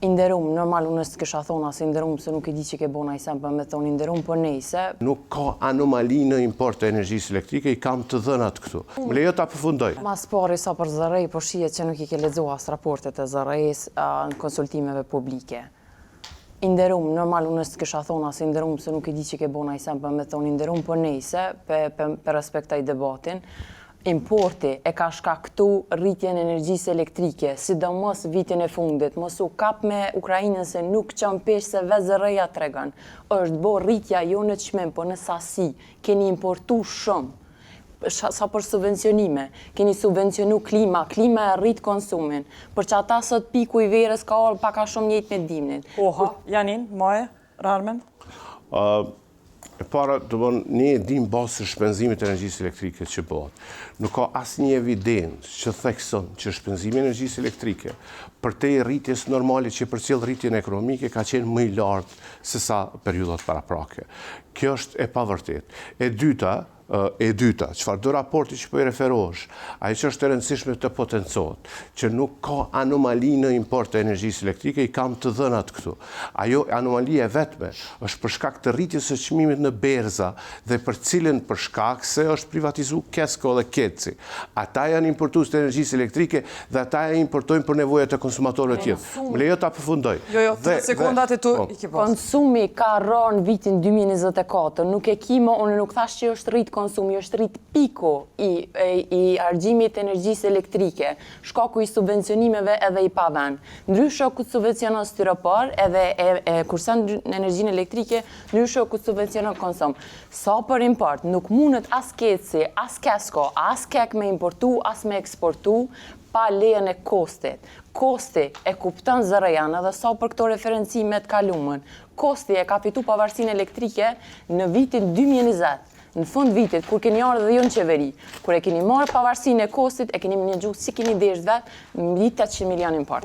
Inderum, normal unë s'të kisha thonë asë inderum, se nuk i di që ke bona i sem për me thonë inderum për nejse. Nuk ka anomali në import të energjisë elektrike, i kam të dhënat këtu. Më lejo ta përfundoj. Mas pari sa për zërej, po shihet që nuk i ke lexuar as raportet e zërejs në konsultimeve publike. Inderum, normal unë s'të kisha thonë asë inderum, se nuk i di që ke bona i sem për me thonë inderum për nejse, për respektaj debatin. Importi e ka shkaktu rritjen e energjisë elektrike, sidomos vitin e fundit, mos u kap me Ukrainën se nuk qënë pesh se vezëreja tregon. Është bo rritja jo në çmim, po në sasi, keni importu shumë. Sa për subvencionime, keni subvencionu klima e rrit konsumin, për që ata sot piku i verës ka orë paka shumë njëjtë me dimnin. Oha, Janin, Maje, Rarmen? E para, ne e dim basë shpenzimit e energjisë elektrike që bëhet. Nuk ka asë një evidencë që thekson që shpenzimi e energjisë elektrike për te rritjes normale që për cilë rritjen ekonomike ka qenë më i lartë se sa periudat paraprake. Kjo është e pavërtet. E dyta, çfarë do raporti që po i referosh, ajo që është e rëndësishme të potencohet, që nuk ka anomali në import të energjisë elektrike, i kam të dhënat këtu. Ajo anomalia e vetme është për shkak të rritjes së çmimit në berza dhe për cilën për shkak se është privatizuar Kesko dhe Keci. Ata janë importues të energjisë elektrike dhe ata e importojnë për nevojat e konsumatorëve tjetër. Më lejo ta përfundoj. Jo, 3 sekondat e tu i ke pas. Konsumi ka rënë vitin 2024, nuk e kimo, unë nuk thash që është rrit konsumi, është rrit piku i argjimit të energjisë elektrike, shkaku i subvencionimeve edhe i paven. Ndryshe ku subvencionon styropor edhe kurse në energjinë elektrike, ndryshe ku subvencionon konsum. Sa për import, nuk mundet as Keci, as Kesko, as Kek me importu, as me eksportu, pa lejen e kostit. Kosti e kupton zërejan edhe sa për këto referencimet kalumën. Kosti e ka fitu pavarësinë elektrike në vitin 2020. Në fund vitit, kur keni ardhur dhe jo në qeveri, kur e keni marrë pavarësinë e kostit, e keni menagjuar si keni desh vetë, mbi 800 milion import.